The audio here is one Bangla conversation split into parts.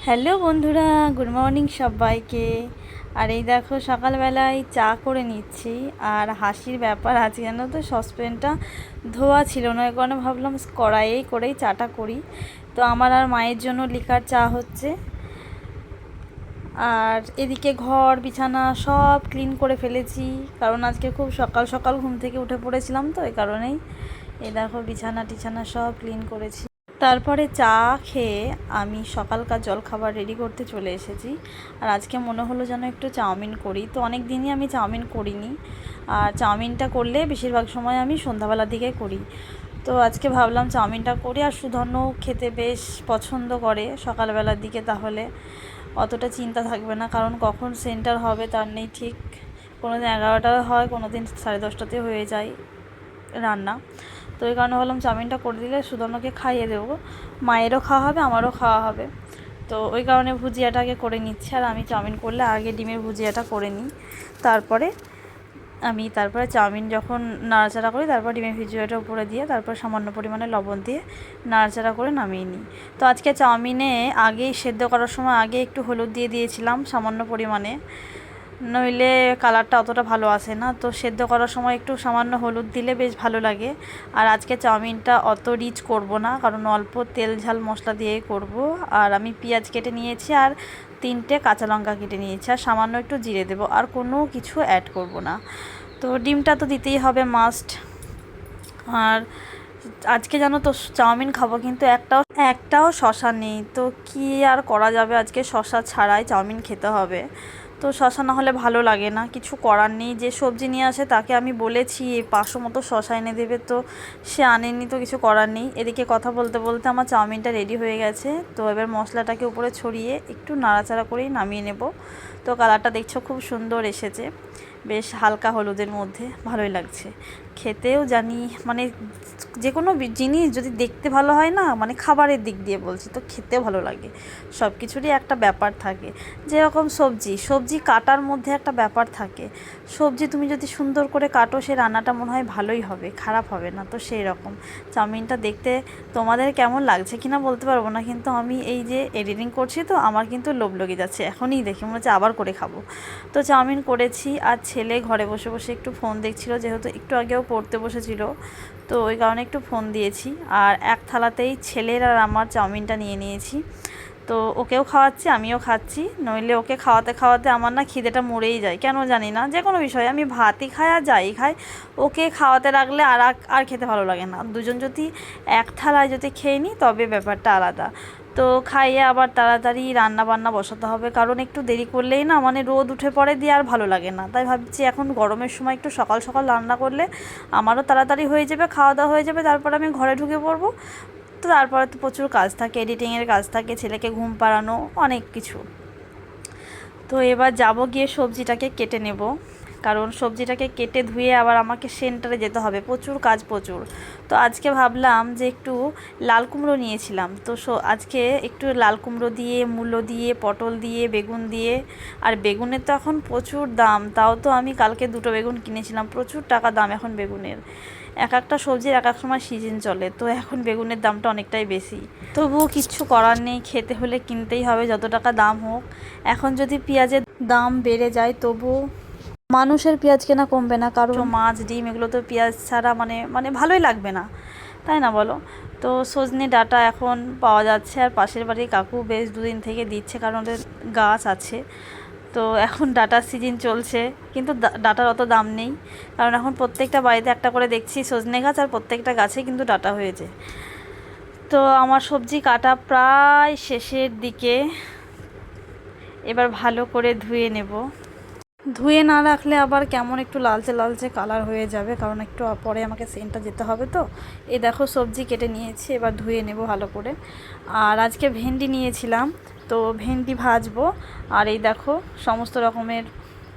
হ্যালো বন্ধুরা, গুড মর্নিং সবাইকে। আর এই দেখো সকালবেলায় চা করে নিচ্ছি। আর হাসির ব্যাপার আছে জানো তো, সসপ্যানটা ধোয়া ছিল না, এই কারণে ভাবলাম কড়াইয়েই করেই চাটা করি। তো আমার আর মায়ের জন্য লিকার চা হচ্ছে। আর এদিকে ঘর বিছানা সব ক্লিন করে ফেলেছি, কারণ আজকে খুব সকাল সকাল ঘুম থেকে উঠে পড়েছিলাম, তো এই কারণেই এই দেখো বিছানা টিছানা সব ক্লিন করেছি। তারপরে চা খেয়ে আমি সকালকার জলখাবার রেডি করতে চলে এসেছি। আর আজকে মনে হলো যেন একটু চাউমিন করি, তো অনেক দিনই আমি চাউমিন করিনি। আর চাউমিনটা করলে বেশিরভাগ সময় আমি সন্ধ্যাবেলার দিকে করি। তো আজকে ভাবলাম চাউমিনটা করি। আর সুধন্য খেতে বেশ পছন্দ করে সকালবেলার দিকে, তাহলে অতটা চিন্তা থাকবে না, কারণ কখন সেন্টার হবে তার নেই ঠিক। কোনো দিন 11টা হয়, কোনো দিন 10:30টাতে হয়ে যায় রান্না। তো এই কারণে ভাবলাম চাউমিনটা করে দিলে সুধন্যকে খাইয়ে দেবো, মায়েরও খাওয়া হবে আমারও খাওয়া হবে। তো ওই কারণে ভুজিয়াটাকে করে নিচ্ছি। আর আমি চাউমিন করলে আগে ডিমের ভুজিয়াটা করে নিই, তারপরে চাউমিন যখন নাড়াচাড়া করি, তারপর ডিমের ভুজিয়াটা উপরে দিয়ে তারপর সামান্য পরিমাণে লবণ দিয়ে নাড়াচাড়া করে নামিয়ে নিই। তো আজকে চাউমিনে আগেই সেদ্ধ করার সময় আগে একটু হলুদ দিয়ে দিয়েছিলাম সামান্য পরিমাণে, নইলে কালারটা অতটা ভালো আসে না। তো সেদ্ধ করার সময় একটু সামান্য হলুদ দিলে বেশ ভালো লাগে। আর আজকে চাউমিনটা অত রিচ করব না, কারণ অল্প তেল ঝাল মশলা দিয়েই করব। আর আমি পেঁয়াজ কেটে নিয়েছি, আর 3টে কাঁচা লঙ্কা কেটে নিয়েছি, আর সামান্য একটু জিরে দেবো, আর কোনো কিছু অ্যাড করব না। তো ডিমটা তো দিতেই হবে মাস্ট। আর আজকে জানো তো চাউমিন খাবো, কিন্তু একটাও শশা নেই, তো কি আর করা যাবে, আজকে শশা ছাড়াই চাউমিন খেতে হবে। তো শশা না হলে ভালো লাগে না, কিছু করার নেই। যে সবজি নিয়ে আসে তাকে আমি বলেছি 500 মতো শশা এনে দেবে, তো সে আনেনি, তো কিছু করার নেই। এদিকে কথা বলতে বলতে আমার চাউমিনটা রেডি হয়ে গেছে। তো এবার মশলাটাকে উপরে ছড়িয়ে একটু নাড়াচাড়া করেই নামিয়ে নেব। তো কালারটা দেখছো খুব সুন্দর এসেছে, বেশ হালকা হলুদের মধ্যে, ভালোই লাগছে খেতেও। জানি মানে যে কোনো জিনিস যদি দেখতে ভালো হয় না, মানে খাবারের দিক দিয়ে বলছি, তো খেতেও ভালো লাগে। সব কিছুরই একটা ব্যাপার থাকে, যেরকম সবজি কাটার মধ্যে একটা ব্যাপার থাকে। সবজি তুমি যদি সুন্দর করে কাটো, সে রান্নাটা মনে হয় ভালোই হবে, খারাপ হবে না। তো সেই রকম চাউমিনটা দেখতে তোমাদের কেমন লাগছে কিনা বলতে পারবো না, কিন্তু আমি এই যে এডিটিং করছি, তো আমার কিন্তু লোভ লেগে যাচ্ছে, এখনই দেখে মনে হচ্ছে আবার করে খাবো। তো চাউমিন করেছি, আর ছেলে ঘরে বসে বসে একটু ফোন দেখছিল, যেহেতু একটু আগেও পড়তে বসেছিল, তো ওই কারণে একটু ফোন দিয়েছি। আর এক থালাতেই ছেলের আর আমার চাউমিনটা নিয়ে নিয়েছি। তো ওকেও খাওয়াচ্ছি, আমিও খাচ্ছি, নইলে ওকে খাওয়াতে খাওয়াতে আমার না খিদেটা মরেই যায়, কেন জানি না। যে কোনো বিষয়ে আমি ভাতই খাই আর যাই খাই, ওকে খাওয়াতে রাখলে আর খেতে ভালো লাগে না। দুজন যদি এক থালায় যদি খেয়ে নিই, তবে ব্যাপারটা আলাদা। তো খাইয়ে আবার তাড়াতাড়ি রান্না বান্না বসাতে হবে, কারণ একটু দেরি করলেই না মানে রোদ উঠে পড়ে দিয়ে আর ভালো লাগে না। তাই ভাবছি এখন গরমের সময় একটু সকাল সকাল রান্না করলে আমারও তাড়াতাড়ি হয়ে যাবে, খাওয়া দাওয়া হয়ে যাবে, তারপর আমি ঘরে ঢুকে পড়বো। তো তারপরে তো প্রচুর কাজ থাকে, এডিটিংয়ের কাজ থাকে, ছেলেকে ঘুম পাড়ানো, অনেক কিছু। তো এবার যাব গিয়ে সবজিটাকে কেটে নেব, কারণ সবজিটাকে কেটে ধুয়ে আবার আমাকে সেন্টারে যেতে হবে, প্রচুর কাজ প্রচুর। তো আজকে ভাবলাম যে একটু লাল কুমড়ো নিয়েছিলাম, তো আজকে একটু লাল কুমড়ো দিয়ে, মূলো দিয়ে, পটল দিয়ে, বেগুন দিয়ে। আর বেগুনের তো এখন প্রচুর দাম, তাও তো আমি কালকে 2টো বেগুন কিনেছিলাম, প্রচুর টাকা দাম এখন বেগুনের। এক একটা সবজির এক এক সময় সিজন চলে, তো এখন বেগুনের দামটা অনেকটাই বেশি। তবুও কিচ্ছু করার নেই, খেতে হলে কিনতেই হবে যত টাকা দাম হোক। এখন যদি পেঁয়াজের দাম বেড়ে যায়, তবুও মানুষের পেঁয়াজ কেনা কমবে না, কারণ মাছ ডিম এগুলো তো পেঁয়াজ ছাড়া মানে মানে ভালোই লাগবে না, তাই না বলো। তো সজনে ডাঁটা এখন পাওয়া যাচ্ছে, আর পাশের বাড়ির কাকু বেশ 2 দিন থেকে দিচ্ছে, কারণ ওদের গাছ আছে। তো এখন ডাঁটার সিজন চলছে, কিন্তু ডাঁটার অত দাম নেই, কারণ এখন প্রত্যেকটা বাড়িতে একটা করে দেখছি সজনে গাছ, আর প্রত্যেকটা গাছে কিন্তু ডাঁটা হয়েছে। তো আমার সবজি কাটা প্রায় শেষের দিকে, এবার ভালো করে ধুয়ে নেব। ধুয়ে না রাখলে আবার কেমন একটু লালচে লালচে কালার হয়ে যাবে, কারণ একটু পরে আমাকে সেন্টার যেতে হবে। তো এই দেখো সবজি কেটে নিয়েছি, এবার ধুয়ে নেব ভালো করে। আর আজকে ভেন্ডি নিয়েছিলাম, তো ভেন্ডি ভাজবো। আর এই দেখো সমস্ত রকমের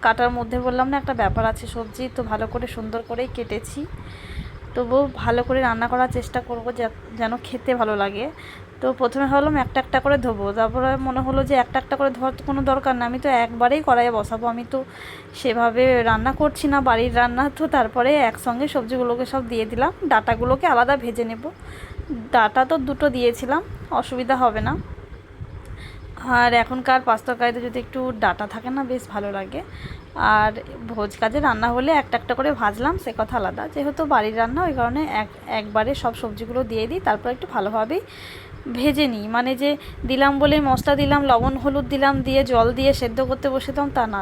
কাটার মধ্যে বললাম না একটা ব্যাপার আছে সবজি, তো ভালো করে সুন্দর করেই কেটেছি। তবুও ভালো করে রান্না করার চেষ্টা করব, যেন খেতে ভালো লাগে। তো প্রথমে ভাবলাম একটা একটা করে ধোবো, তারপরে মনে হলো যে একটা একটা করে ধোয়ার তো কোনো দরকার না, আমি তো একবারেই কড়াইয়ে বসাবো, আমি তো সেভাবে রান্না করছি না বাড়ির রান্না। তো তারপরে একসঙ্গে সবজিগুলোকে সব দিয়ে দিলাম, ডাঁটাগুলোকে আলাদা ভেজে নেব। ডাঁটা তো 2টো দিয়েছিলাম, অসুবিধা হবে না। আর এখনকার পাঁচ তরকারিতে যদি একটু ডাটা থাকে না, বেশ ভালো লাগে। আর ভোজ কাজে রান্না হলে একটা একটা করে ভাজলাম, সে কথা আলাদা। যেহেতু বাড়ির রান্না, ওই কারণে একবারে সব সবজিগুলো দিয়ে দিই, তারপর একটু ভালোভাবেই ভেজে নিই। মানে যে দিলাম বলে মশলা দিলাম, লবণ হলুদ দিলাম, দিয়ে জল দিয়ে সেদ্ধ করতে বসেতাম তা না।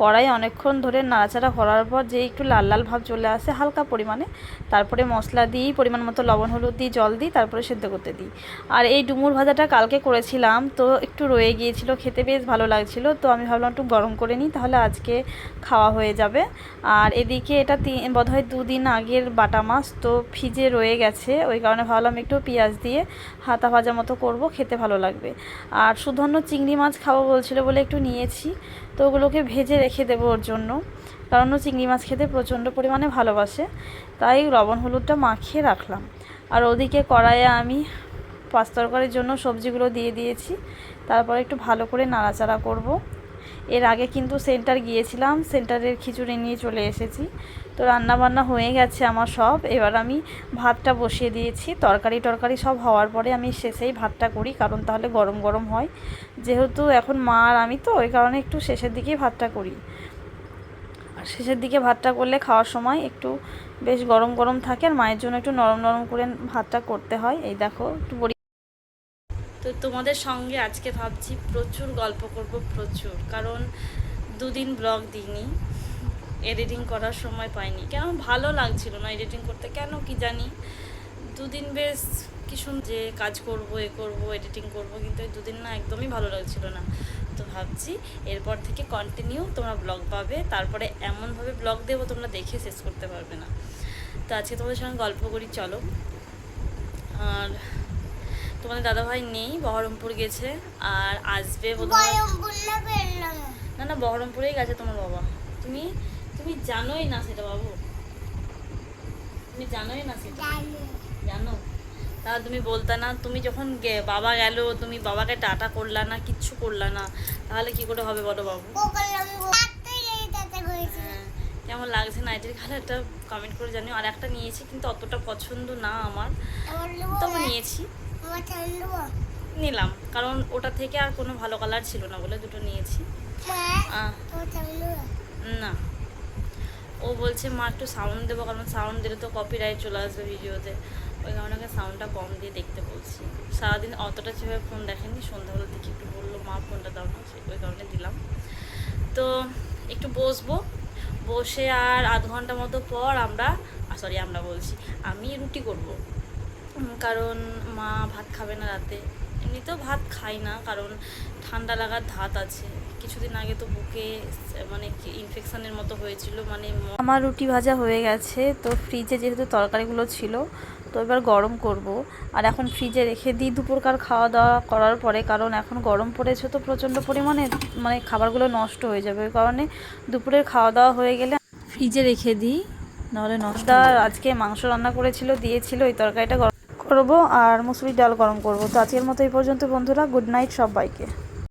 কড়াই অনেকক্ষণ ধরে নাড়াচাড়া করার পর যে একটু লাল লাল ভাব চলে আসে হালকা পরিমাণে, তারপরে মশলা দিই, পরিমাণ মতো লবণ হলুদ দিই, জল দিই, তারপরে সেদ্ধ করতে দিই। আর এই ডুমুর ভাজাটা কালকে করেছিলাম, তো একটু রয়ে গিয়েছিল, খেতে বেশ ভালো লাগছিল। তো আমি ভাবলাম একটু গরম করে নিই, তাহলে আজকে খাওয়া হয়ে যাবে। আর এদিকে এটা বোধহয় 2 দিন আগের বাটা মাছ, তো ফ্রিজে রয়ে গেছে, ওই কারণে ভাবলাম একটু পেঁয়াজ দিয়ে হাতা ভাজা মতো করব, খেতে ভালো লাগবে। আর সুধন্য চিংড়ি মাছ খাবো বলছিল বলে একটু নিয়েছি, তো ওগুলোকে ভেজে রেখে দেবো ওর জন্য, কারণ ও চিংড়ি মাছ খেতে প্রচণ্ড পরিমাণে ভালোবাসে, তাই লবণ হলুদটা মাখিয়ে রাখলাম। আর ওদিকে কড়াইয়ে আমি পাঁচ তরকারির জন্য সবজিগুলো দিয়ে দিয়েছি, তারপর একটু ভালো করে নাড়াচাড়া করব। এর আগে কিন্তু সেন্টার গিয়েছিলাম, সেন্টারের খিচুড়ি নিয়ে চলে এসেছি। তো রান্না বান্না হয়ে গেছে আমার সব, এবার আমি ভাতটা বসিয়ে দিয়েছি। তরকারি সব হওয়ার পরে আমি শেষেই ভাতটা করি, কারণ তাহলে গরম গরম হয়। যেহেতু এখন মা আর আমি, তো ওই কারণে একটু শেষের দিকেই ভাতটা করি। আর শেষের দিকে ভাতটা করলে খাওয়ার সময় একটু বেশ গরম গরম থাকে, আর মায়ের জন্য একটু নরম নরম করে ভাতটা করতে হয়। এই দেখো একটু বড়ি। তো তোমাদের সঙ্গে আজকে ভাবছি প্রচুর গল্প করব, প্রচুর, কারণ 2 দিন ব্লগ দিইনি, এডিটিং করার সময় পাইনি, কেন ভালো লাগছিল না এডিটিং করতে, কেন কি জানি। 2 দিন বেশ কি যে কাজ করব, এডিটিং করব, কিন্তু এই 2 দিন না একদমই ভালো লাগছিল না। তো ভাবছি এরপর থেকে কন্টিনিউ তোমরা ব্লগ পাবে, তারপরে এমনভাবে ব্লগ দেবো তোমরা দেখে শেষ করতে পারবে না। তো আজকে তোমাদের সঙ্গে গল্প করি, চলো। আর তোমাদের দাদাভাই নেই, বহরমপুর গেছে, আর আসবে বোধহয়। না না, বহরমপুরেই গেছে তোমার বাবা। তুমি তুমি জানোই না সেটা বাবু, তুমি জানোই না সেটা। জানো, তাহলে তুমি বলতে না। তুমি যখন বাবা গেল, তুমি বাবাকে টাটা করলা না, কিচ্ছু করলা না, তাহলে কি করে হবে বলো বাবু? কেমন লাগছে নাইটির কালারটা কমেন্ট করে জানিও। আর একটা নিয়েছি, কিন্তু অতটা পছন্দ না আমার, তবে নিয়েছি, নিলাম, কারণ ওটা থেকে আর কোনো ভালো কালার ছিল না বলে দুটো নিয়েছি। না, ও বলছে মা একটু সাউন্ড দেবো, কারণ সাউন্ড দিলে তো কপিরাইট চলে আসবে ভিডিওতে, ওই কারণে সাউন্ডটা কম দিয়ে দেখতে বলছি। সারাদিন অতটা যেভাবে ফোন দেখেনি, সন্ধ্যাবেলা থেকে একটু বললো মা ফোনটা দাও না, ওই কারণে দিলাম। তো একটু বসবো, বসে আর আধ ঘন্টা মতো পর আমরা বলছি আমি রুটি করব, কারণ মা ভাত খাবে না রাতে। এমনিতেও ভাত খাই না, কারণ ঠান্ডা লাগার ধাত আছে। কিছুদিন আগে তো বুকে মানে ইনফেকশানের মতো হয়েছিল। মানে আমার রুটি ভাজা হয়ে গেছে, তো ফ্রিজে যেহেতু তরকারিগুলো ছিল, তো এবার গরম করব। আর এখন ফ্রিজে রেখে দিই দুপুরকার খাওয়া দাওয়া করার পরে, কারণ এখন গরম পড়েছে তো প্রচণ্ড পরিমাণে, মানে খাবারগুলো নষ্ট হয়ে যাবে, ওই কারণে দুপুরের খাওয়া দাওয়া হয়ে গেলে ফ্রিজে রেখে দিই, নাহলে নষ্ট। আর আজকে মাংস রান্না করেছিল, দিয়েছিল, ওই তরকারিটা গরম করবো, আর মুসুরির ডাল গরম করব। তো আজকের মতো এই পর্যন্ত বন্ধুরা, গুড নাইট সবাইকে।